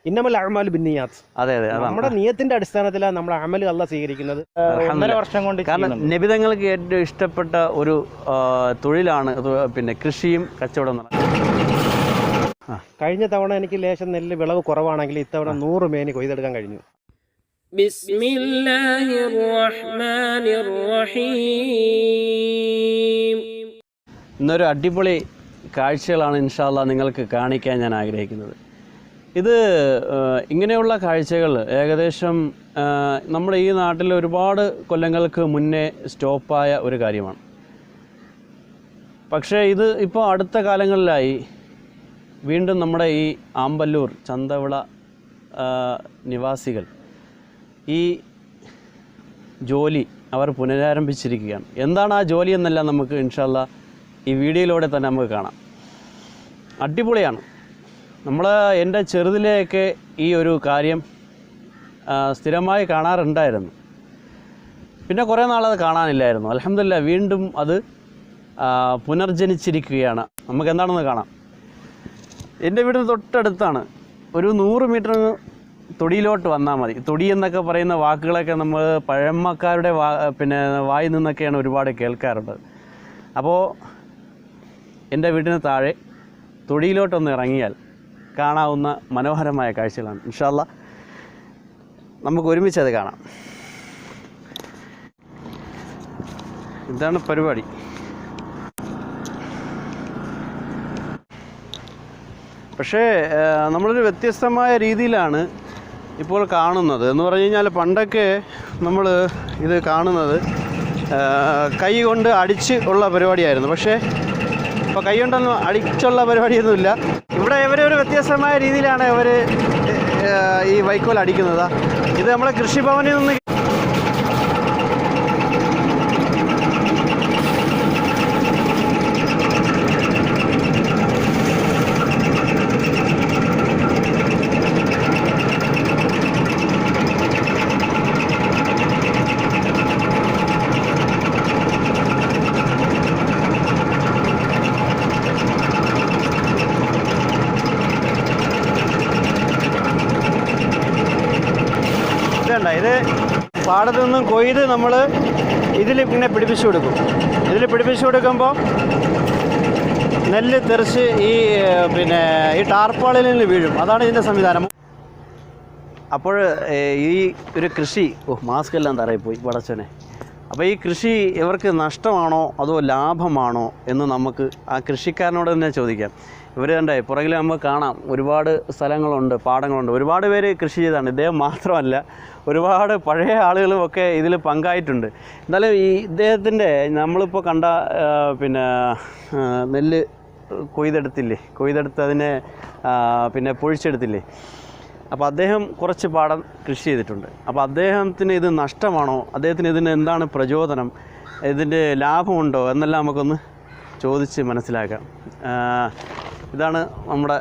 ഇന്നമൽ അഅ്മാലു ബിന്നിയാത്ത്. അതെ അതെ, നമ്മുടെ നിയത്തിന്റെ അടിസ്ഥാനത്തിലാണ് നമ്മൾ അമൽ അല്ലാഹ് സ്വീകരിക്കുന്നത്. 1.5 വർഷം കൊണ്ട്. കാരണം നബിതങ്ങൾക്ക് ഏറ്റവും ഇഷ്ടപ്പെട്ട ഒരു തൊഴിലാണ് പിന്നെ കൃഷിയും കച്ചവടം. കഴിഞ്ഞ തവണ എനിക്ക് ലേശം നെല്ല് വിളവ് കുറവാണെങ്കിൽ ഇത്തവണ 100 മേനി കൊയ്തെടുക്കാൻ കഴിഞ്ഞു. ബിസ്മില്ലാഹിർ റഹ്മാനിർ റഹീം. ഇന്നൊരു അടിപൊളി കാഴ്ചകളാണ് ഇൻഷാ അല്ലാഹ് നിങ്ങൾക്ക് കാണിക്കാൻ ഞാൻ ആഗ്രഹിക്കുന്നത്. ഇത് ഇങ്ങനെയുള്ള കാഴ്ചകൾ ഏകദേശം നമ്മുടെ ഈ നാട്ടിൽ ഒരുപാട് കൊല്ലങ്ങൾക്ക് മുന്നേ സ്റ്റോപ്പായ ഒരു കാര്യമാണ്. പക്ഷേ ഇത് ഇപ്പോൾ അടുത്ത കാലങ്ങളിലായി വീണ്ടും നമ്മുടെ ഈ ആമ്പല്ലൂർ ചന്തവിള നിവാസികൾ ഈ ജോലി അവർ പുനരാരംഭിച്ചിരിക്കുകയാണ്. എന്താണ് ആ ജോലി എന്നെല്ലാം നമുക്ക് ഇൻഷാ അല്ലാഹ് ഈ വീഡിയോയിലൂടെ തന്നെ നമുക്ക് കാണാം. അടിപൊളിയാണ്. എൻ്റെ ചെറുതിലെയൊക്കെ ഈ ഒരു കാര്യം സ്ഥിരമായി കാണാറുണ്ടായിരുന്നു. പിന്നെ കുറേ നാളത് കാണാനില്ലായിരുന്നു. അൽഹംദുലില്ലാഹ് വീണ്ടും അത് പുനർജനിച്ചിരിക്കുകയാണ്. നമുക്ക് എന്താണെന്ന് കാണാം. എൻ്റെ വീടിന് തൊട്ടടുത്താണ്. ഒരു 100 മീറ്റർ തൊടിയിലോട്ട് വന്നാൽ മതി. തൊടി എന്നൊക്കെ പറയുന്ന വാക്കുകളൊക്കെ നമ്മൾ പഴമക്കാരുടെ വായിൽ നിന്നൊക്കെയാണ് ഒരുപാട് കേൾക്കാറുള്ളത്. അപ്പോൾ എൻ്റെ വീടിന് താഴെ തൊടിയിലോട്ടൊന്ന് ഇറങ്ങിയാൽ കാണാവുന്ന മനോഹരമായ കാഴ്ചകളാണ്. ഇൻഷാ അല്ലാഹ് നമുക്ക് ഒരുമിച്ച് അത് കാണാം. ഇതാണ് പരിപാടി. പക്ഷേ നമ്മളൊരു വ്യത്യസ്തമായ രീതിയിലാണ് ഇപ്പോൾ കാണുന്നത്. എന്ന് പറഞ്ഞു കഴിഞ്ഞാൽ പണ്ടൊക്കെ നമ്മൾ ഇത് കാണുന്നത് കൈ കൊണ്ട് അടിച്ച് ഉള്ള പരിപാടിയായിരുന്നു. പക്ഷേ ഇപ്പോൾ കൈ കൊണ്ടൊന്നും അടിച്ചുള്ള പരിപാടിയൊന്നുമില്ല. ഇവിടെ ഇവരൊരു വ്യത്യസ്തമായ രീതിയിലാണ് ഇവർ ഈ വൈക്കോൽ അടിക്കുന്നത്. ഇത് നമ്മളെ കൃഷിഭവനിൽ നിന്ന് ഇത് പാടത്തു നിന്നും കൊയ്ത് നമ്മൾ ഇതിൽ ഇങ്ങനെ പിടിപ്പിച്ചു കൊടുക്കും. ഇതിൽ പിടിപ്പിച്ചു കൊടുക്കുമ്പോൾ നെല്ല് തെറിച്ച് ഈ ടാർപ്പാളിൽ നിന്ന് വീഴും. അതാണ് ഇതിൻ്റെ സംവിധാനം. അപ്പോൾ ഈ ഒരു കൃഷി മാസ്ക് എല്ലാം തറയിപ്പോയി പടച്ചോനെ. അപ്പോൾ ഈ കൃഷി ഇവർക്ക് നഷ്ടമാണോ അതോ ലാഭമാണോ എന്ന് നമുക്ക് ആ കൃഷിക്കാരനോട് തന്നെ ചോദിക്കാം. ഇവർ കണ്ടേ പുറകിൽ നമുക്ക് കാണാം ഒരുപാട് സ്ഥലങ്ങളുണ്ട്, പാടങ്ങളുണ്ട്. ഒരുപാട് പേര് കൃഷി ചെയ്താണ്. ഇദ്ദേഹം മാത്രമല്ല, ഒരുപാട് പഴയ ആളുകളും ഒക്കെ ഇതിൽ പങ്കായിട്ടുണ്ട്. എന്നാലും ഈ ഇദ്ദേഹത്തിൻ്റെ നമ്മളിപ്പോൾ കണ്ട നെല്ല് കൊയ്തെടുത്ത് അതിനെ പൊഴിച്ചെടുത്തില്ലേ. അപ്പോൾ അദ്ദേഹം കുറച്ച് പാടം കൃഷി ചെയ്തിട്ടുണ്ട്. അപ്പോൾ അദ്ദേഹത്തിന് ഇത് നഷ്ടമാണോ, അദ്ദേഹത്തിന് ഇതിന് എന്താണ് പ്രചോദനം, ഇതിൻ്റെ ലാഭമുണ്ടോ എന്നെല്ലാം നമുക്കൊന്ന് ചോദിച്ച് മനസ്സിലാക്കാം. ഇതാണ് നമ്മുടെ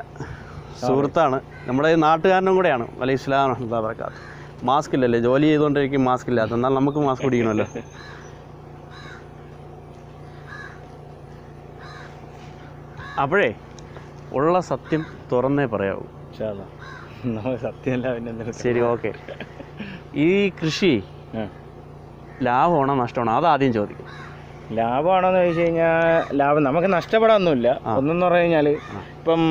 സുഹൃത്താണ്, നമ്മുടെ നാട്ടുകാരനും കൂടെയാണ്. വലൈക്കും സ്സലാം വറഹ്മത്തുള്ളാഹി വബറകാതുഹു. മാസ്ക് ഇല്ലല്ലേ, ജോലി ചെയ്തുകൊണ്ടിരിക്കും മാസ്ക് ഇല്ലാത്ത. എന്നാൽ നമുക്ക് മാസ്ക് പിടിക്കണമല്ലോ. അപ്പോഴേ ഉള്ള സത്യം തുറന്നേ പറയാവൂ. സത്യമല്ല പിന്നെ. ശരി, ഓക്കെ. ഈ കൃഷി ലാഭമാണോ നഷ്ടമാണോ അതാദ്യം ചോദിക്കും. ലാഭമാണോന്ന് ചോദിച്ചു കഴിഞ്ഞാൽ ലാഭം നമുക്ക് നഷ്ടപ്പെടാനൊന്നുമില്ല. ഒന്നെന്ന് പറഞ്ഞു കഴിഞ്ഞാൽ ഇപ്പം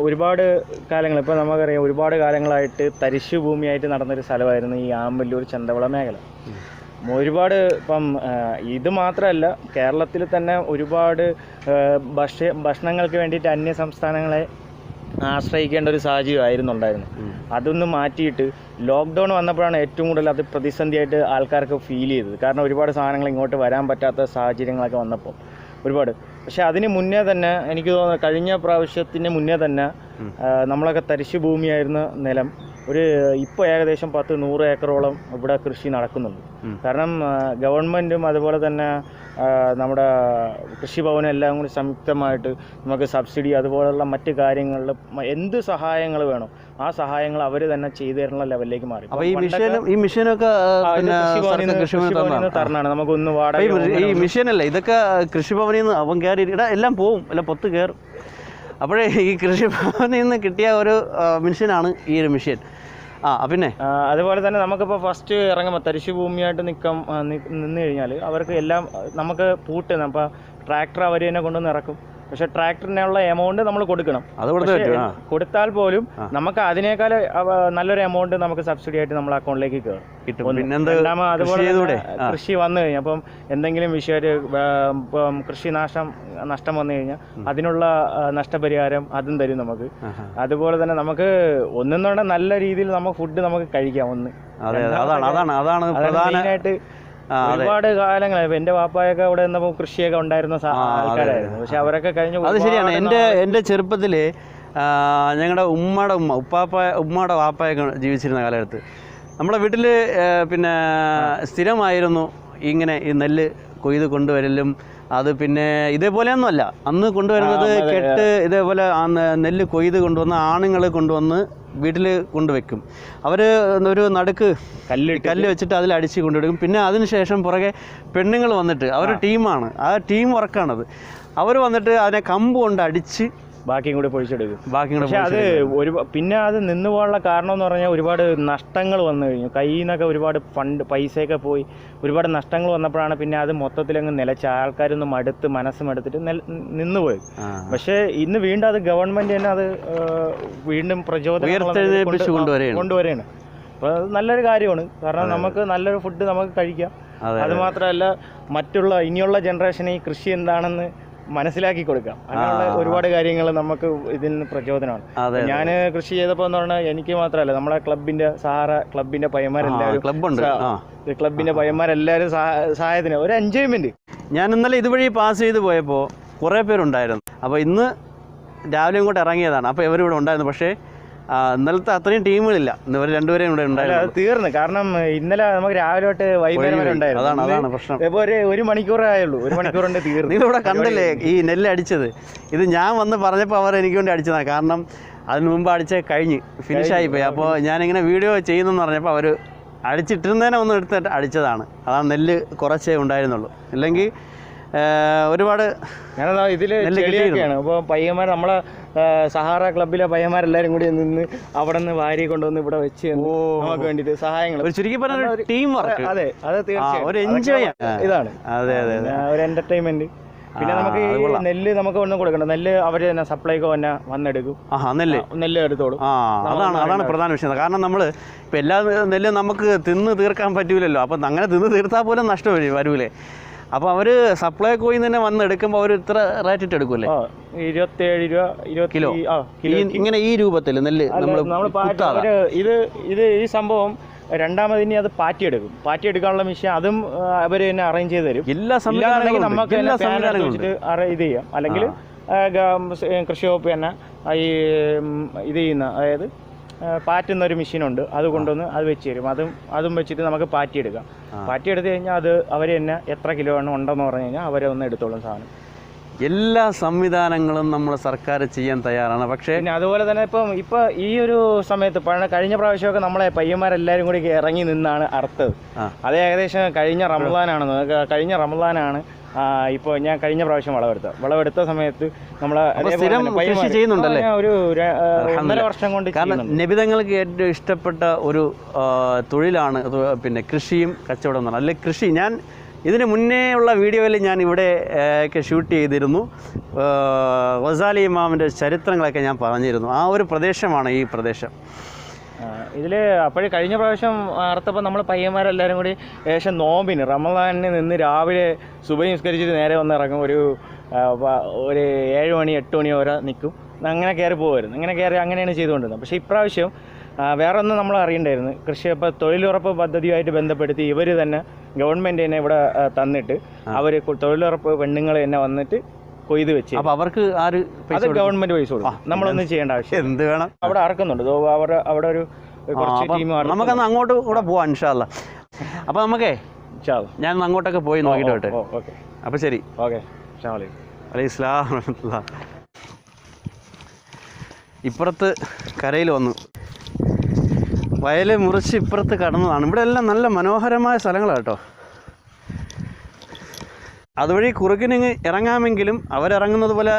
ഒരുപാട് കാലങ്ങൾ, ഇപ്പം നമുക്കറിയാം ഒരുപാട് കാലങ്ങളായിട്ട് തരിശു ഭൂമിയായിട്ട് നടന്നൊരു സ്ഥലമായിരുന്നു ഈ ആമ്പല്ലൂർ ചന്തവിള മേഖല. ഒരുപാട് ഇപ്പം ഇത് മാത്രമല്ല, കേരളത്തിൽ തന്നെ ഒരുപാട് ഭക്ഷണങ്ങൾക്ക് വേണ്ടിയിട്ട് അന്യ സംസ്ഥാനങ്ങളെ ആശ്രയിക്കേണ്ട ഒരു സാഹചര്യമായിരുന്നു ഉണ്ടായിരുന്നു. അതൊന്ന് മാറ്റിയിട്ട് ലോക്ക്ഡൗൺ വന്നപ്പോഴാണ് ഏറ്റവും കൂടുതൽ അത് പ്രതിസന്ധിയായിട്ട് ആൾക്കാർക്ക് ഫീൽ ചെയ്തത്. കാരണം ഒരുപാട് സാധനങ്ങൾ ഇങ്ങോട്ട് വരാൻ പറ്റാത്ത സാഹചര്യങ്ങളൊക്കെ വന്നപ്പോൾ ഒരുപാട്. പക്ഷെ അതിന് മുന്നേ തന്നെ എനിക്ക് തോന്നുന്നു കഴിഞ്ഞ പ്രാവശ്യത്തിന് മുന്നേ തന്നെ നമ്മളൊക്കെ തരിശു ഭൂമിയായിരുന്ന നിലം ഇപ്പോൾ ഏകദേശം 10-100 ഏക്കറോളം ഇവിടെ കൃഷി നടക്കുന്നുണ്ട്. കാരണം ഗവൺമെൻറ്റും അതുപോലെ തന്നെ നമ്മുടെ കൃഷിഭവനും എല്ലാം കൂടി സംയുക്തമായിട്ട് നമുക്ക് സബ്സിഡി അതുപോലുള്ള മറ്റ് കാര്യങ്ങളിൽ എന്ത് സഹായങ്ങൾ വേണോ ആ സഹായങ്ങൾ അവർ തന്നെ ചെയ്തു തരുന്ന ലെവലിലേക്ക് മാറി. അപ്പോൾ ഈ മിഷനൊക്കെ തരണാണ് നമുക്കൊന്ന് വാടക. ഈ മിഷനല്ലേ ഇതൊക്കെ കൃഷിഭവനിൽ നിന്ന് അവൻ കയറി എല്ലാം പോവും, എല്ലാം പൊത്ത് കയറും. അപ്പോഴേ ഈ കൃഷിഭവനിൽ നിന്ന് കിട്ടിയ ഒരു മെഷീനാണ് ഈ ഒരു മെഷീൻ. പിന്നെ അതുപോലെ തന്നെ നമുക്കിപ്പോൾ ഫസ്റ്റ് ഇറങ്ങുമ്പോൾ തരിശു ഭൂമിയായിട്ട് നിന്ന് കഴിഞ്ഞാൽ അവർക്ക് എല്ലാം നമുക്ക് പൂട്ടുന്ന അപ്പോൾ ട്രാക്ടർ അവർ തന്നെ കൊണ്ടുവന്ന് ഇറക്കും. പക്ഷെ ട്രാക്ടറിനുള്ള എമൗണ്ട് നമ്മൾ കൊടുക്കണം. കൊടുത്താൽ പോലും നമുക്ക് അതിനേക്കാൾ നല്ലൊരു എമൗണ്ട് നമുക്ക് സബ്സിഡി ആയിട്ട് നമ്മുടെ അക്കൗണ്ടിലേക്ക് കിട്ടും. രണ്ടാമത് അതുപോലെ കൃഷി വന്നു കഴിഞ്ഞാൽ അപ്പം എന്തെങ്കിലും വിഷയമായിട്ട് ഇപ്പം നഷ്ടം വന്നു കഴിഞ്ഞാൽ അതിനുള്ള നഷ്ടപരിഹാരം അതും തരും നമുക്ക്. അതുപോലെ തന്നെ നമുക്ക് ഒന്നെന്ന് പറഞ്ഞാൽ നല്ല രീതിയിൽ നമുക്ക് ഫുഡ് നമുക്ക് കഴിക്കാം. മെയിനായിട്ട് ഒരുപാട് കാലങ്ങളായി എൻ്റെ വാപ്പായൊക്കെ അവിടെ നിന്നപ്പോൾ കൃഷിയൊക്കെ ഉണ്ടായിരുന്ന ആൾക്കാരായിരുന്നു. പക്ഷെ അവരൊക്കെ കഴിഞ്ഞ അത് ശരിയാണ്. എൻ്റെ ചെറുപ്പത്തിൽ ഞങ്ങളുടെ ഉമ്മയുടെ വാപ്പായൊക്കെ ജീവിച്ചിരുന്ന കാലത്ത് നമ്മുടെ വീട്ടിൽ പിന്നെ സ്ഥിരമായിരുന്നു ഇങ്ങനെ ഈ നെല്ല് കൊയ്ത് കൊണ്ടുവരലും. അത് പിന്നെ ഇതേപോലെയൊന്നുമല്ല അന്ന് കൊണ്ടുവരുന്നത്. ഇതേപോലെ നെല്ല് കൊയ്ത് കൊണ്ടുവന്ന് ആണുങ്ങൾ കൊണ്ടുവന്ന് വീട്ടിൽ കൊണ്ടുവയ്ക്കും. അവർ ഒരു നടുക്ക് കല്ല് വെച്ചിട്ട് അതിൽ അടിച്ച് കൊണ്ടുവരും. പിന്നെ അതിനുശേഷം പുറകെ പെണ്ണുങ്ങൾ വന്നിട്ട് അവർ ടീമാണ്, ആ ടീം വർക്കാണത്. അവർ വന്നിട്ട് അതിനെ കമ്പ് കൊണ്ട് അടിച്ച് ബാക്കിയും കൂടി പൊഴിച്ചെടുക്കും. പക്ഷെ അത് പിന്നെ അത് നിന്ന് പോകാനുള്ള കാരണം എന്ന് പറഞ്ഞാൽ ഒരുപാട് നഷ്ടങ്ങൾ വന്നു കഴിഞ്ഞു. കയ്യിൽ നിന്നൊക്കെ ഒരുപാട് പൈസയൊക്കെ പോയി ഒരുപാട് നഷ്ടങ്ങൾ വന്നപ്പോഴാണ് പിന്നെ അത് മൊത്തത്തിലങ്ങ് നിലച്ച. ആൾക്കാരൊന്നും മനസ്സുമെടുത്തിട്ട് നിന്നുപോയി. പക്ഷേ ഇന്ന് വീണ്ടും അത് ഗവൺമെന്റ് തന്നെ അത് വീണ്ടും പ്രചോദനം കൊണ്ടുവരികയാണ്. അപ്പോൾ അത് നല്ലൊരു കാര്യമാണ്. കാരണം നമുക്ക് നല്ലൊരു ഫുഡ് നമുക്ക് കഴിക്കാം. അത് മാത്രമല്ല മറ്റുള്ള ഇനിയുള്ള ജനറേഷന് ഈ കൃഷി എന്താണെന്ന് മനസ്സിലാക്കി കൊടുക്കാം. അങ്ങനെയുള്ള ഒരുപാട് കാര്യങ്ങൾ നമുക്ക് ഇതിൽ നിന്ന് പ്രചോദനമാണ്. ഞാൻ കൃഷി ചെയ്തപ്പോൾ എന്ന് പറഞ്ഞാൽ എനിക്ക് മാത്രമല്ല നമ്മുടെ സഹാറ ക്ലബിന്റെ പയ്യന്മാരെല്ലാവരും സഹായത്തിന് ഒരു എൻജോയ്മെന്റ്. ഞാൻ ഇന്നലെ ഇതുവഴി പാസ് ചെയ്ത് പോയപ്പോൾ കുറേ പേരുണ്ടായിരുന്നു. അപ്പോൾ ഇന്ന് രാവിലെ ഇങ്ങോട്ട് ഇറങ്ങിയതാണ്. അപ്പോൾ ഇവരിവിടെ ഉണ്ടായിരുന്നു. പക്ഷേ ഇന്നലത്തെ അത്രയും ടീമുകളില്ല. ഇവർ രണ്ടുപേരും ഇവിടെ ഉണ്ടായിരുന്നു. അത് തീർന്നു. കാരണം ഇന്നലെ നമുക്ക് രാവിലെ തൊട്ട് വൈകുന്നേരം വരെ ഉണ്ടായിരുന്നു. അതാണ് പ്രശ്നം. ഇപ്പോൾ ഒരു മണിക്കൂറേ ആയുള്ളൂ. 1 മണിക്കൂർ കൊണ്ട് തീർന്നു. നിങ്ങളിവിടെ കണ്ടില്ലേ ഈ നെല്ല് അടിച്ചത്? ഇത് ഞാൻ വന്ന് പറഞ്ഞപ്പോൾ അവർ എനിക്ക് വേണ്ടി അടിച്ചതാണ്. കാരണം അതിന് മുമ്പ് കഴിഞ്ഞ് ഫിനിഷായി പോയി. അപ്പോൾ ഞാനിങ്ങനെ വീഡിയോ ചെയ്യുന്നെന്ന് പറഞ്ഞപ്പോൾ അവർ അടിച്ചിട്ടിരുന്നതിനെ ഒന്ന് എടുത്തിട്ട് അടിച്ചതാണ്. അതാണ് നെല്ല് കുറച്ചേ ഉണ്ടായിരുന്നുള്ളൂ. ഇല്ലെങ്കിൽ ഒരുപാട് ഇതിൽ ചെളിയൊക്കെയാണ്. അപ്പോൾ പയ്യന്മാർ നമ്മളെ സഹാറ ക്ലബിലെ പയ്യന്മാരെല്ലാവരും കൂടി നിന്ന് അവിടെ നിന്ന് വാരി കൊണ്ടുവന്ന് ഇവിടെ വെച്ച് നമുക്ക് വേണ്ടിയിട്ട് സഹായങ്ങൾ ചുരുക്കി പറഞ്ഞ ടീം വർക്ക്. അതെ, അത് തീർച്ചയായും ഒരു എൻജോയ് ഇതാണ്. ഒരു എന്റർടൈൻമെന്റ്. പിന്നെ നമുക്ക് ഈ നെല്ല് നമുക്ക് ഒന്നും കൊടുക്കണ്ട. നെല്ല് അവർ തന്നെ സപ്ലൈക്കോ തന്നെ വന്നെടുക്കും. നെല്ല് എടുത്തോളും. അതാണ് പ്രധാന വിഷയം. കാരണം നമ്മൾ ഇപ്പം എല്ലാ നെല്ലും നമുക്ക് തിന്ന് തീർക്കാൻ പറ്റൂലല്ലോ. അപ്പം അങ്ങനെ തിന്ന് തീർത്താൽ പോലും നഷ്ടം വരൂലേ. അപ്പോൾ അവർ സപ്ലൈക്കോയിൽ തന്നെ വന്നെടുക്കുമ്പോൾ അവർ ഇത്ര റേറ്റ് ഇട്ട് എടുക്കുമല്ലേ? 27 രൂപ കിലോ. ഇങ്ങനെ ഈ രൂപത്തിൽ നെല്ല് ഇത് ഈ സംഭവം രണ്ടാമത് ഇനി അത് പാറ്റിയെടുക്കാനുള്ള മെഷീൻ അതും അവർ തന്നെ അറേഞ്ച് ചെയ്ത് തരും. എല്ലാ സംവിധാനങ്ങളും നമുക്ക് ഇത് ചെയ്യാം. അല്ലെങ്കിൽ കൃഷി വകുപ്പ് തന്നെ ഈ ഇത് ചെയ്യുന്ന അതായത് പാറ്റുന്ന ഒരു മെഷീനുണ്ട്. അത് കൊണ്ടുവന്ന് അത് വെച്ച് തരും. അതും വെച്ചിട്ട് നമുക്ക് പാറ്റിയെടുക്കാം. പാറ്റിയെടുത്ത് കഴിഞ്ഞാൽ അത് അവർ തന്നെ എത്ര കിലോ ഉണ്ടെന്ന് പറഞ്ഞു കഴിഞ്ഞാൽ അവരെ ഒന്ന് എടുത്തോളും സാധനം. എല്ലാ സംവിധാനങ്ങളും നമ്മൾ സർക്കാർ ചെയ്യാൻ തയ്യാറാണ്. പക്ഷേ പിന്നെ അതുപോലെ തന്നെ ഇപ്പം ഈ ഒരു സമയത്ത് കഴിഞ്ഞ പ്രാവശ്യമൊക്കെ നമ്മളെ പയ്യന്മാരെല്ലാവരും കൂടി ഇറങ്ങി നിന്നാണ് അറുത്തത്. അത് ഏകദേശം കഴിഞ്ഞ റമദാനാണ്. ഇപ്പോൾ ഞാൻ കഴിഞ്ഞ പ്രാവശ്യം വിളവെടുത്ത സമയത്ത് നമ്മളെ ചെയ്യുന്നുണ്ടല്ലേ ഒരു 1.5 വർഷം കൊണ്ട്. കാരണം നബിതങ്ങൾക്ക് ഏറ്റവും ഇഷ്ടപ്പെട്ട ഒരു തൊഴിലാണ് പിന്നെ കൃഷിയും കച്ചവടം എന്ന് പറഞ്ഞാൽ. അല്ലെങ്കിൽ കൃഷി ഞാൻ ഇതിന് മുന്നേ ഉള്ള വീഡിയോയിൽ ഞാൻ ഇവിടെ ഒക്കെ ഷൂട്ട് ചെയ്തിരുന്നു. ഗസാലി ഇമാമിൻ്റെ ചരിത്രങ്ങളൊക്കെ ഞാൻ പറഞ്ഞിരുന്നു. ആ ഒരു പ്രദേശമാണ് ഈ പ്രദേശം. ഇതിൽ അപ്പോഴും കഴിഞ്ഞ പ്രാവശ്യം അറുത്തപ്പോൾ നമ്മൾ പയ്യന്മാരെല്ലാവരും കൂടി ഏകദേശം നോമ്പിന് റമദാനിന് നിന്ന് രാവിലെ സുബഹി നിസ്കരിച്ചിട്ട് നേരെ വന്ന് ഇറങ്ങും. ഒരു 7 മണി 8 മണി വരെ നിൽക്കും. അങ്ങനെ കയറി പോകുമായിരുന്നു. അങ്ങനെയാണ് ചെയ്തുകൊണ്ടിരുന്നത്. പക്ഷേ ഇപ്രാവശ്യം വേറെ ഒന്നും നമ്മൾ അറിയണ്ടായിരുന്നു. കൃഷി ഇപ്പോൾ തൊഴിലുറപ്പ് പദ്ധതിയുമായിട്ട് ബന്ധപ്പെടുത്തി ഇവർ തന്നെ ഗവൺമെൻറ് തന്നെ ഇവിടെ തന്നിട്ട് അവർ തൊഴിലുറപ്പ് പെണ്ണുങ്ങൾ തന്നെ വന്നിട്ട് കൊയ്ത് വെച്ച്. അപ്പോൾ അവർക്ക് അത് ഗവൺമെൻറ് പൈസ കൊടുക്കും. നമ്മളൊന്നും ചെയ്യേണ്ട ആവശ്യം. എന്ത് വേണം അവിടെ അറക്കുന്നുണ്ട്. അവിടെ ഒരു കുറച്ച് ടീം. നമുക്കന്ന് അങ്ങോട്ട് കൂടെ പോവാം ഇൻഷാ അല്ലാ. അപ്പോൾ നമുക്കേ ഞാൻ അങ്ങോട്ടൊക്കെ പോയി നോക്കിയിട്ട് വരട്ടെ. ഓക്കെ. അപ്പോൾ ശരി. ഓക്കെ. അലൈഹി സ്വലാം വറഹ്മത്തുള്ളാഹി. ഇപ്പുറത്ത് കരയിൽ വന്നു. വയൽ മുറിച്ച് ഇപ്പുറത്ത് കടന്നതാണ്. ഇവിടെ എല്ലാം നല്ല മനോഹരമായ സ്ഥലങ്ങളാണ് കേട്ടോ. അതുവഴി കുറുക്കിനിങ്ങ് ഇറങ്ങാമെങ്കിലും അവരിറങ്ങുന്നത് പോലെ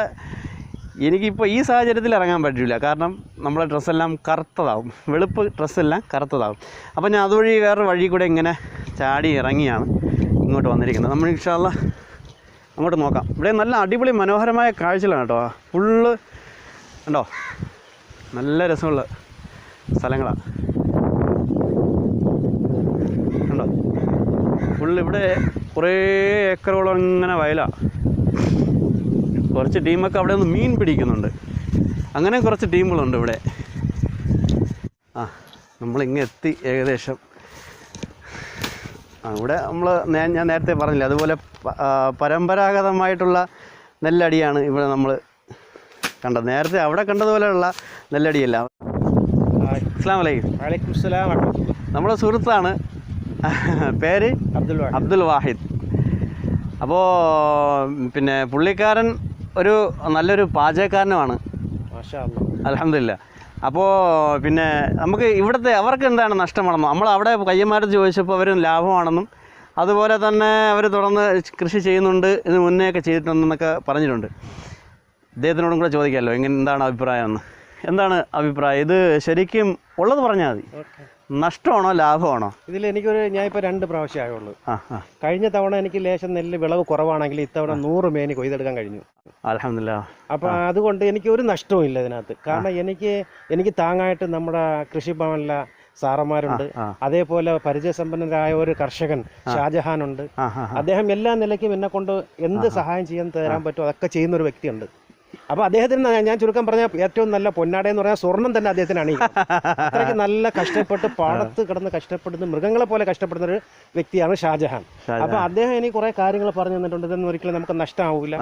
എനിക്കിപ്പോൾ ഈ സാഹചര്യത്തിൽ ഇറങ്ങാൻ പറ്റില്ല. കാരണം നമ്മളെ ഡ്രസ്സെല്ലാം കറുത്തതാവും, വെളുപ്പ് ഡ്രസ്സെല്ലാം കറുത്തതാവും. അപ്പോൾ ഞാൻ അതുവഴി വേറെ വഴി കൂടെ ഇങ്ങനെ ചാടി ഇറങ്ങിയാണ് ഇങ്ങോട്ട് വന്നിരിക്കുന്നത്. നമ്മൾ ഇൻഷാ അല്ലാ അങ്ങോട്ട് നോക്കാം. ഇവിടെ നല്ല അടിപൊളി മനോഹരമായ കാഴ്ചകളാണ് കേട്ടോ. ഫുള്ള് കണ്ടോ, നല്ല രസമുള്ള സ്ഥലങ്ങളാണ് കണ്ടോ. ഫുള്ള് ഇവിടെ കുറേ ഏക്കറോളം ഇങ്ങനെ വയലാണ്. കുറച്ച് ടീമൊക്കെ അവിടെ ഒന്ന് മീൻ പിടിക്കുന്നുണ്ട്. അങ്ങനെ കുറച്ച് ടീമുകളുണ്ട് ഇവിടെ. നമ്മളിങ്ങ് എത്തി ഏകദേശം. ഇവിടെ ഞാൻ നേരത്തെ പറഞ്ഞില്ല, അതുപോലെ പരമ്പരാഗതമായിട്ടുള്ള നെല്ലടിയാണ് ഇവിടെ നമ്മൾ കണ്ടത്. നേരത്തെ അവിടെ കണ്ടതുപോലെയുള്ള നെല്ലടിയല്ല. അസ്സലാമു അലൈക്കും. വലൈക്കും സലാം. നമ്മുടെ സുഹൃത്താണ്, പേര് അബ്ദുൽ വാഹിദ്. അപ്പോൾ പിന്നെ പുള്ളിക്കാരൻ ഒരു നല്ലൊരു പാചകക്കാരനുമാണ്, മാഷാ അല്ലാഹ്, അൽഹംദുലില്ലാ. അപ്പോൾ പിന്നെ നമുക്ക് ഇവിടുത്തെ അവർക്ക് എന്താണ് നഷ്ടമാണെന്നും, നമ്മൾ അവിടെ കയ്യന്മാരത്ത് ചോദിച്ചപ്പോൾ അവർ ലാഭമാണെന്നും അതുപോലെ തന്നെ അവർ തുടർന്ന് കൃഷി ചെയ്യുന്നുണ്ട്, ഇതിന് മുന്നേ ഒക്കെ ചെയ്തിട്ടുണ്ടെന്നൊക്കെ പറഞ്ഞിട്ടുണ്ട്. ഇദ്ദേഹത്തിനോടും കൂടെ ചോദിക്കാമല്ലോ എന്താണ് അഭിപ്രായം എന്ന്. എന്താണ് അഭിപ്രായം? ഇത് ശരിക്കും ഉള്ളത് പറഞ്ഞാൽ മതി. നഷ്ടമാണോ ലാഭമാണോ? ഞാനിപ്പോൾ 2 പ്രാവശ്യം ആയുള്ളൂ. കഴിഞ്ഞ തവണ എനിക്ക് ലേശം നെല്ല് വിളവ് കുറവാണെങ്കിൽ ഇത്തവണ 100 മേനി കൊയ്തെടുക്കാൻ കഴിഞ്ഞു, അൽഹംദുലില്ലാ. അപ്പോൾ അതുകൊണ്ട് എനിക്ക് ഒരു നഷ്ടവും ഇല്ല ഇതിനകത്ത്. കാരണം എനിക്ക് താങ്ങായിട്ട് നമ്മുടെ കൃഷിഭവനിലെ സാറന്മാരുണ്ട്, അതേപോലെ പരിചയസമ്പന്നരായ ഒരു കർഷകൻ ഷാജഹാൻ ഉണ്ട്. അദ്ദേഹം എല്ലാ നിലയ്ക്കും എന്നെ കൊണ്ട് എന്ത് സഹായം ചെയ്യാൻ തരാൻ പറ്റുമോ അതൊക്കെ ചെയ്യുന്ന ഒരു വ്യക്തിയുണ്ട്. അപ്പോൾ അദ്ദേഹത്തിന് ഞാൻ ചുരുക്കം പറഞ്ഞാൽ ഏറ്റവും നല്ല പൊന്നാടയെന്ന് പറഞ്ഞാൽ സ്വർണം തന്നെ അദ്ദേഹത്തിന് അണിയും. അത്രയ്ക്ക് നല്ല കഷ്ടപ്പെട്ട് പാടത്ത് കിടന്ന് കഷ്ടപ്പെടുന്ന മൃഗങ്ങളെ പോലെ കഷ്ടപ്പെടുന്ന ഒരു വ്യക്തിയാണ് ഷാജഹാൻ. അപ്പോൾ അദ്ദേഹം എനിക്ക് കുറേ കാര്യങ്ങൾ പറഞ്ഞു തന്നിട്ടുണ്ട്. ഇതൊന്നും ഒരിക്കലും നമുക്ക് നഷ്ടമാവില്ല.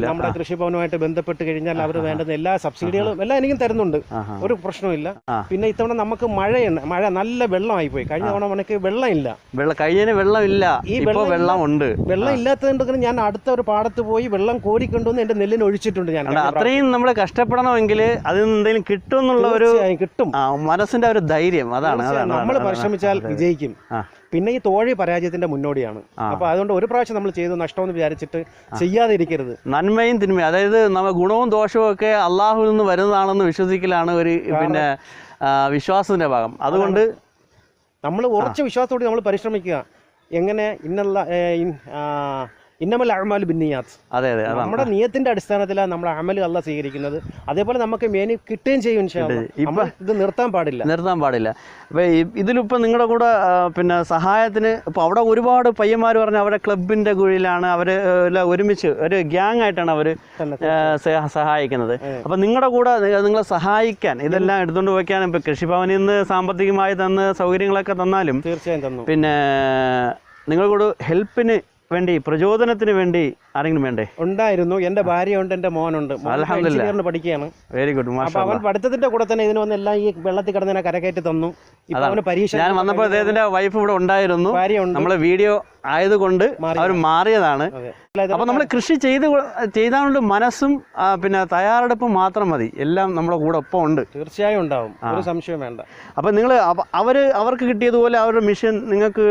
നമ്മുടെ കൃഷിഭവനുമായിട്ട് ബന്ധപ്പെട്ട് കഴിഞ്ഞാൽ അവർ വേണ്ടുന്ന എല്ലാ സബ്സിഡികളും എല്ലാം എനിക്കും തരുന്നുണ്ട്, ഒരു പ്രശ്നമില്ല. പിന്നെ ഇത്തവണ നമുക്ക് മഴ നല്ല വെള്ളമായി പോയി. കഴിഞ്ഞ തവണ നമുക്ക് വെള്ളമില്ല, ഈ വെള്ളമുണ്ട്. വെള്ളം ഇല്ലാത്തതുകൊണ്ട് ഞാൻ അടുത്ത ഒരു പാടത്ത് പോയി വെള്ളം കോരിക്കൊണ്ടുവന്ന് എന്റെ നെല്ലിന് ഒഴിച്ചിട്ടുണ്ട്. ഞാൻ അത്രയും നമ്മൾ കഷ്ടപ്പെടണമെങ്കിൽ അതിൽ നിന്ന് എന്തെങ്കിലും കിട്ടും എന്നുള്ള ഒരു മനസ്സിന്റെ ഒരു ധൈര്യം, അതാണ് നമ്മൾ പരിശ്രമിച്ചാൽ വിജയിക്കും. പിന്നെ ഈ തോഴി പരാജയത്തിന്റെ മുന്നോടിയാണ്. അപ്പൊ അതുകൊണ്ട് ഒരു പ്രാവശ്യം നമ്മൾ ചെയ്തു നഷ്ടമെന്ന് വിചാരിച്ചിട്ട് ചെയ്യാതെ ഇരിക്കരുത്. നന്മയും തിന്മയും, അതായത് ഗുണവും ദോഷവും ഒക്കെ അള്ളാഹുവിൽ നിന്ന് വരുന്നതാണെന്ന് വിശ്വസിക്കലാണ് ഒരു പിന്നെ വിശ്വാസത്തിന്റെ ഭാഗം. അതുകൊണ്ട് നമ്മൾ ഉറച്ച വിശ്വാസത്തോടെ നമ്മൾ പരിശ്രമിക്കുക. എങ്ങനെ ഇന്നമൽ അഅ്മാലു ബിന്നിയാത്ത്. അതെ, നമ്മുടെ നിയത്തിന്റെ അടിസ്ഥാനത്തിലാണ് നമ്മുടെ അമൽ അല്ലാഹ് സ്വീകരിക്കുന്നത്. അതേപോലെ നമുക്ക് മേനി കിട്ടുകയും ചെയ്യും ഇൻഷാ അല്ലാഹ്. ഇത് നിർത്താൻ പാടില്ല. അപ്പോൾ ഇതിലിപ്പോൾ നിങ്ങളുടെ കൂടെ പിന്നെ സഹായത്തിന് ഇപ്പോൾ അവിടെ ഒരുപാട് പയ്യന്മാർ പറഞ്ഞ് അവരുടെ ക്ലബിൻ്റെ കീഴിലാണ് അവർ ഒരുമിച്ച് ഒരു ഗ്യാങ് ആയിട്ടാണ് അവർ സഹായിക്കുന്നത്. അപ്പോൾ നിങ്ങളുടെ കൂടെ നിങ്ങളെ സഹായിക്കാൻ ഇതെല്ലാം എടുത്തുകൊണ്ട് വയ്ക്കാനും ഇപ്പോൾ കൃഷിഭവനിൽ നിന്ന് സാമ്പത്തികമായി തന്ന് സൗകര്യങ്ങളൊക്കെ തന്നാലും തീർച്ചയായും തന്നു. പിന്നെ നിങ്ങളുടെ കൂടെ ഹെൽപ്പിന് വേണ്ടി പ്രചോദനത്തിന് വേണ്ടി ആരെങ്കിലും വേണ്ടേ? ഉണ്ടായിരുന്നു. എന്റെ ഭാര്യയുണ്ട്, എന്റെ മോനുണ്ട്. എഞ്ചിനീയറിന് പഠിക്കുകയാണ്. Very good. അവൻ പഠിത്തത്തിന്റെ കൂടെ തന്നെ ഇതിന് വന്നെല്ലാം ഈ വെള്ളത്തിൽ കിടന്നതിനെ കരകയറ്റി തന്നു. പരീക്ഷ ഞാൻ വന്നപ്പോൾ അദ്ദേഹത്തിന്റെ വൈഫ് ഇവിടെ ഉണ്ടായിരുന്നു. നമ്മളെ വീഡിയോ ആയതുകൊണ്ട് അവർ മാറിയതാണ്. അപ്പൊ നമ്മൾ കൃഷി ചെയ്താണ്ട് മനസ്സും പിന്നെ തയ്യാറെടുപ്പും മാത്രം മതി. എല്ലാം നമ്മുടെ കൂടെ ഒപ്പം ഉണ്ട്. തീർച്ചയായും ഉണ്ടാവും, ഒരു സംശയം വേണ്ട. അപ്പൊ നിങ്ങൾ അവർക്ക് കിട്ടിയതുപോലെ അവരുടെ മിഷൻ നിങ്ങൾക്ക്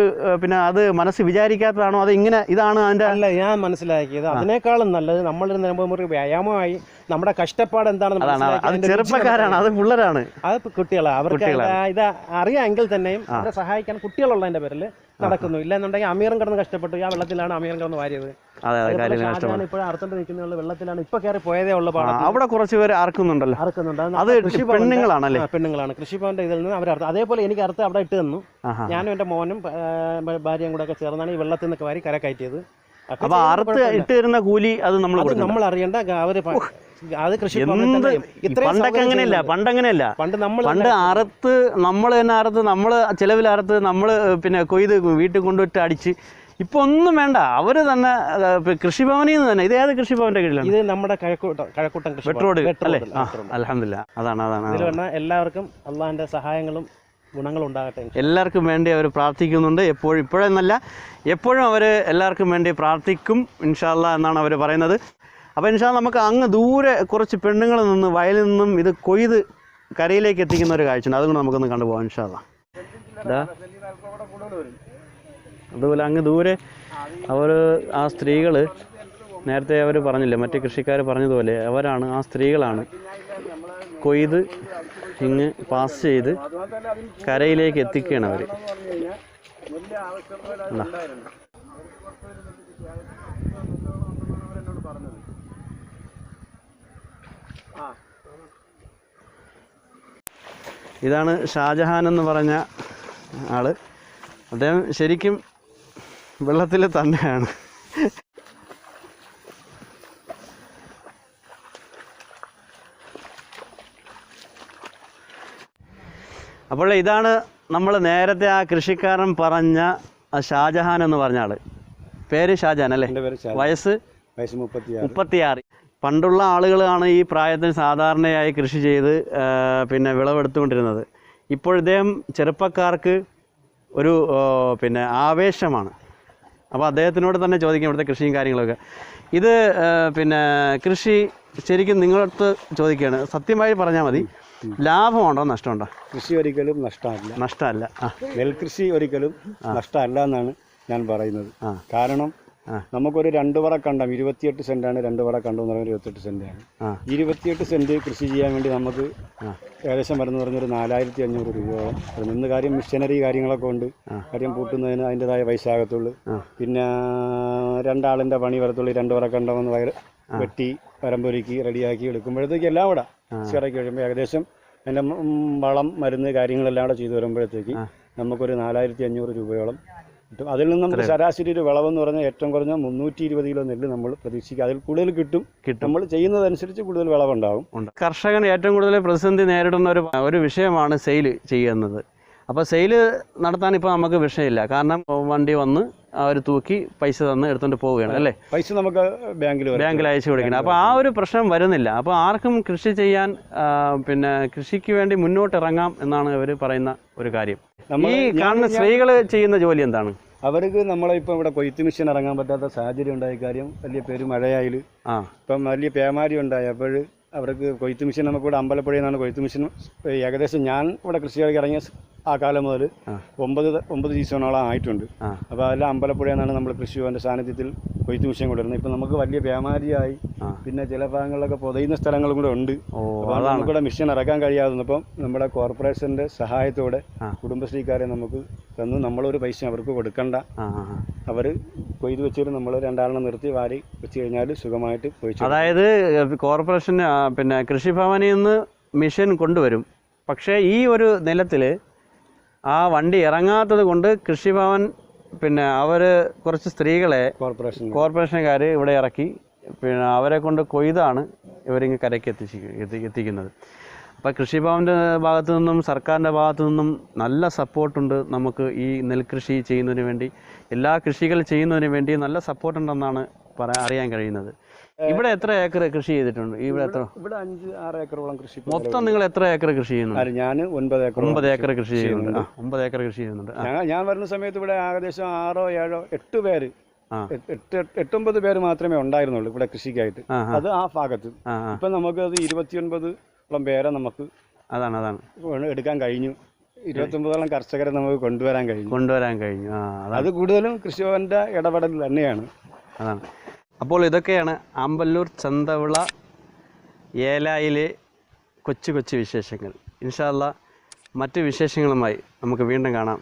പിന്നെ അത് മനസ്സ് വിചാരിക്കാത്തതാണോ? അത് ഇതാണ് അതിന്റെ അല്ല, ഞാൻ മനസ്സിലാക്കിയത് അതിനേക്കാളും നല്ലത് നമ്മളിരുന്ന് വ്യായാമമായി നമ്മുടെ കഷ്ടപ്പാട് എന്താണെന്ന് ചെറുപ്പക്കാരാണ്, അത് പിള്ളേരാണ്, അത് കുട്ടികളാണ്. അവർക്ക് ഇത് അറിയാമെങ്കിൽ തന്നെയും അവരെ സഹായിക്കാൻ കുട്ടികളുള്ളതിന്റെ പേരിൽ നടക്കുന്നു. ഇല്ലെന്നുണ്ടെങ്കിൽ അമീറും കിടന്ന് കഷ്ടപ്പെട്ടു. ആ വെള്ളത്തിലാണ് അമീറും കിടന്ന് വാരിയത്. ഇപ്പോൾ അറുത്തോണ്ട് നിൽക്കുന്ന വെള്ളത്തിലാണ് ഇപ്പൊ കയറി പോയതേ ഉള്ള പാടം. അവിടെ കുറച്ച് പേര് അറുക്കുന്നുണ്ട്. അത് പെണ്ണുങ്ങളാണ് കൃഷിഭവന്റെ ഇതിൽ നിന്ന് അവർ അറുത്ത്. അതേപോലെ എനിക്ക് അറുത്ത് അവിടെ ഇട്ട് തന്നു. ഞാനും എന്റെ മോനും ഭാര്യയും കൂടെ ഒക്കെ ചേർന്നാണ് ഈ വെള്ളത്തിൽ നിന്നൊക്കെ വാരി കര കയറ്റിയത്. അപ്പൊ അറുത്ത് ഇട്ട് തരുന്ന കൂലി അത് നമ്മൾ അറിയണ്ട. അവര് അത് കൃഷി പണ്ടങ്ങനെയല്ല. പണ്ട് അറുത്ത് നമ്മൾ തന്നെ അറുത്ത് നമ്മൾ ചിലവിൽ അറുത്ത് നമ്മൾ പിന്നെ കൊയ്ത് വീട്ടിൽ കൊണ്ടുവിട്ട് അടിച്ച്. ഇപ്പൊ ഒന്നും വേണ്ട, അവര് തന്നെ കൃഷിഭവനിൽ നിന്ന് തന്നെ. ഇത് ഏത് കൃഷിഭവന്റെ കീഴിലാണ്? ഇത് നമ്മുടെ കഴക്കൂട്ടം വെട്രോഡ് അല്ലേ? അൽഹംദുലില്ലാ. അതാണ് എല്ലാവർക്കും അള്ളാഹിന്റെ സഹായങ്ങളും ഗുണങ്ങളും ഉണ്ടാകട്ടെ. എല്ലാവർക്കും വേണ്ടി അവർ പ്രാർത്ഥിക്കുന്നുണ്ട്. ഇപ്പോഴെന്നല്ല, എപ്പോഴും അവർ എല്ലാവർക്കും വേണ്ടി പ്രാർത്ഥിക്കും ഇൻഷാ അല്ലാഹ് എന്നാണ് അവർ പറയുന്നത്. അപ്പോൾ ഇൻഷാ അല്ലാഹ് നമുക്ക് അങ്ങ് ദൂരെ കുറച്ച് പെണ്ണുങ്ങൾ നിന്ന് വയലിൽ നിന്നും ഇത് കൊയ്ത് കരയിലേക്ക് എത്തിക്കുന്ന ഒരു കാഴ്ചയുണ്ട്. അതുകൊണ്ട് നമുക്കൊന്ന് കണ്ടുപോകാം ഇൻഷാ അല്ലാഹ്. അതുപോലെ അങ്ങ് ദൂരെ അവർ ആ സ്ത്രീകൾ നേരത്തെ അവർ പറഞ്ഞില്ലേ, മറ്റ് കൃഷിക്കാർ പറഞ്ഞതുപോലെ അവരാണ്, ആ സ്ത്രീകളാണ് കൊയ്ത് ഇങ്ങ് പാസ് ചെയ്ത് കരയിലേക്ക് എത്തിക്കുകയാണ് അവർ. ഇതാണ് ഷാജഹാൻ എന്ന് പറഞ്ഞ ആള്. അദ്ദേഹം ശരിക്കും വെള്ളത്തിൽ തന്നെയാണ്. അപ്പോൾ ഇതാണ് നമ്മൾ നേരത്തെ ആ കൃഷിക്കാരൻ പറഞ്ഞ ഷാജഹാൻ എന്ന് പറഞ്ഞ ആള്. പേര് ഷാജഹാൻ അല്ലേ? വയസ്സ് 36. പണ്ടുള്ള ആളുകളാണ് ഈ പ്രായത്തിന് സാധാരണയായി കൃഷി ചെയ്ത് പിന്നെ വിളവെടുത്തുകൊണ്ടിരുന്നത്. ഇപ്പോൾ ഇദ്ദേഹം ചെറുപ്പക്കാർക്ക് ഒരു പിന്നെ ആവേശമാണ്. അപ്പോൾ അദ്ദേഹത്തിനോട് തന്നെ ചോദിക്കാം ഇവിടുത്തെ കൃഷിയും കാര്യങ്ങളൊക്കെ. ഇത് പിന്നെ കൃഷി ശരിക്കും നിങ്ങളടുത്ത് ചോദിക്കുകയാണ്, സത്യമായി പറഞ്ഞാൽ മതി, ലാഭമുണ്ടോ നഷ്ടമുണ്ടോ? കൃഷി ഒരിക്കലും നഷ്ടമല്ല. നെൽകൃഷി ഒരിക്കലും നഷ്ടമല്ല എന്നാണ് ഞാൻ പറയുന്നത്. കാരണം നമുക്കൊരു 2 പറ കണ്ടം 28 സെന്റാണ്. 2 പറ കണ്ടം എന്ന് പറയുന്നത് 28 സെന്റാണ്. 28 സെന്റ് കൃഷി ചെയ്യാൻ വേണ്ടി നമുക്ക് ഏകദേശം വരുന്ന പറഞ്ഞൊരു 4500 രൂപയോളം. ഇന്ന് കാര്യം മിഷനറി കാര്യങ്ങളൊക്കെ ഉണ്ട്. കാര്യം പൂട്ടുന്നതിന് അതിൻ്റെതായ പൈസ ആകത്തുള്ളൂ. പിന്നെ 2 ആളിൻ്റെ പണി വരത്തുള്ളൂ. 2 പറ കണ്ടം എന്ന് വെട്ടി പരമ്പൊരുക്കി റെഡിയാക്കി എടുക്കുമ്പോഴത്തേക്ക് എല്ലാം കൂടെ ചിറക്കി കഴിയുമ്പോൾ ഏകദേശം അതിൻ്റെ വളം മരുന്ന് കാര്യങ്ങളെല്ലാം കൂടെ ചെയ്ത് വരുമ്പോഴത്തേക്ക് നമുക്കൊരു 4500 രൂപയോളം കിട്ടും. അതിൽ നിന്ന് നമുക്ക് ശരാശരി ഒരു വിളവെന്ന് പറഞ്ഞാൽ ഏറ്റവും കുറഞ്ഞ 320 കിലോ നെല്ല് നമ്മൾ പ്രതീക്ഷിക്കുക. അതിൽ കൂടുതൽ കിട്ടും. നമ്മൾ ചെയ്യുന്നതനുസരിച്ച് കൂടുതൽ വിളവുണ്ടാകും. കർഷകൻ ഏറ്റവും കൂടുതൽ പ്രതിസന്ധി നേരിടുന്ന ഒരു വിഷയമാണ് സെയിൽ ചെയ്യുന്നത്. അപ്പോൾ സെയിൽ നടത്താൻ ഇപ്പോൾ നമുക്ക് വിഷയമില്ല. കാരണം വണ്ടി വന്ന് അവർ തൂക്കി പൈസ തന്ന് എടുത്തുകൊണ്ട് പോവുകയാണ് അല്ലേ? പൈസ നമുക്ക് ബാങ്കിൽ അയച്ചു കൊടുക്കണം. അപ്പോൾ ആ ഒരു പ്രശ്നം വരുന്നില്ല. അപ്പോൾ ആർക്കും കൃഷി ചെയ്യാൻ പിന്നെ കൃഷിക്ക് വേണ്ടി മുന്നോട്ട് ഇറങ്ങാം എന്നാണ് ഇവർ പറയുന്ന ഒരു കാര്യം. ഈ കാണുന്ന സ്ത്രീകൾ ചെയ്യുന്ന ജോലി എന്താണ്? അവർക്ക് നമ്മളിപ്പോൾ ഇവിടെ കൊയ്ത്ത് മെഷീൻ ഇറങ്ങാൻ പറ്റാത്ത സാഹചര്യം ഉണ്ടായ കാര്യം വലിയ പേര് മഴയായാൽ ഇപ്പം വലിയ പേമാരി ഉണ്ടായി. അപ്പോൾ അവർക്ക് കൊയ്ത്ത് മെഷീൻ നമുക്കിവിടെ അമ്പലപ്പുഴയിൽ നിന്നാണ് കൊയ്ത്ത് മെഷീൻ. ഏകദേശം ഞാൻ ഇവിടെ കൃഷിയിലേക്ക് ഇറങ്ങിയ ആ കാലം മുതൽ 9 സീസണോളം ആയിട്ടുണ്ട്. അപ്പോൾ അതെല്ലാം അമ്പലപ്പുഴയിൽ നിന്നാണ് നമ്മൾ കൃഷിഭവൻ്റെ സാന്നിധ്യത്തിൽ കൊയ്ത്ത് മെഷീൻ കൊണ്ടുവരുന്നത്. ഇപ്പം നമുക്ക് വലിയ വ്യാപാരിയായി പിന്നെ ചില ഭാഗങ്ങളിലൊക്കെ പൊതയുന്ന സ്ഥലങ്ങളും കൂടെ ഉണ്ട്. അപ്പോൾ നമുക്കിവിടെ മെഷീൻ ഇറക്കാൻ കഴിയാവുന്നപ്പം നമ്മുടെ കോർപ്പറേഷൻ്റെ സഹായത്തോടെ കുടുംബശ്രീക്കാരെ നമുക്ക് തന്നു. നമ്മളൊരു പൈസ അവർക്ക് കൊടുക്കണ്ട. അവർ കൊയ്ത് വെച്ചിട്ട് നമ്മൾ 2 ആളിനെ നിർത്തി വാരി വെച്ച് കഴിഞ്ഞാൽ സുഖമായിട്ട് കൊയ്ച്ചു. അതായത് കോർപ്പറേഷൻ പിന്നെ കൃഷിഭവനിൽ നിന്ന് മെഷീൻ കൊണ്ടുവരും. പക്ഷേ ഈ ഒരു നിലത്തിൽ ആ വണ്ടി ഇറങ്ങാത്തത് കൊണ്ട് കൃഷിഭവൻ പിന്നെ അവർ കുറച്ച് സ്ത്രീകളെ കോർപ്പറേഷൻകാർ ഇവിടെ ഇറക്കി പിന്നെ അവരെ കൊണ്ട് കൊയ്താണ് ഇവരിങ്ങ് കരയ്ക്ക് എത്തിക്കുന്നത്. അപ്പോൾ കൃഷിഭവൻ്റെ ഭാഗത്തു നിന്നും സർക്കാരിൻ്റെ ഭാഗത്തു നിന്നും നല്ല സപ്പോർട്ടുണ്ട് നമുക്ക് ഈ നെൽകൃഷി ചെയ്യുന്നതിന് വേണ്ടി. എല്ലാ കൃഷികൾ ചെയ്യുന്നതിന് വേണ്ടി നല്ല സപ്പോർട്ടുണ്ടെന്നാണ് അറിയാൻ കഴിയുന്നത്. ഇവിടെ എത്ര ഏക്കർ കൃഷി ചെയ്തിട്ടുണ്ട്? ഇവിടെ 5-6 ഏക്കറോളം കൃഷി. മൊത്തം നിങ്ങൾ എത്ര ഏക്കർ കൃഷി ചെയ്യുന്നുണ്ട്? ഞാൻ 9 ഏക്കർ കൃഷി ചെയ്യുന്നുണ്ട്. 9 ഏക്കർ കൃഷി ചെയ്യുന്നുണ്ട്. ഞാൻ വരുന്ന സമയത്ത് ഇവിടെ ഏകദേശം 6, 7, 8 പേര് 8-9 പേര് മാത്രമേ ഉണ്ടായിരുന്നുള്ളൂ ഇവിടെ കൃഷിക്കായിട്ട്. അത് ആ ഭാഗത്ത്. ഇപ്പം നമുക്കത് 29 പേരെ നമുക്ക് അതാണ് എടുക്കാൻ കഴിഞ്ഞു. 29 കർഷകരെ നമുക്ക് കൊണ്ടുവരാൻ കഴിഞ്ഞു. അത് കൂടുതലും കൃഷിഭവന്റെ ഇടപെടൽ തന്നെയാണ്. അതാണ്. അപ്പോൾ ഇതൊക്കെയാണ് ആമ്പല്ലൂർ ചന്തവിള ഏലായിലെ കൊച്ചു വിശേഷങ്ങൾ. ഇൻഷാ അല്ലാഹ് മറ്റ് വിശേഷങ്ങളുമായി നമുക്ക് വീണ്ടും കാണാം.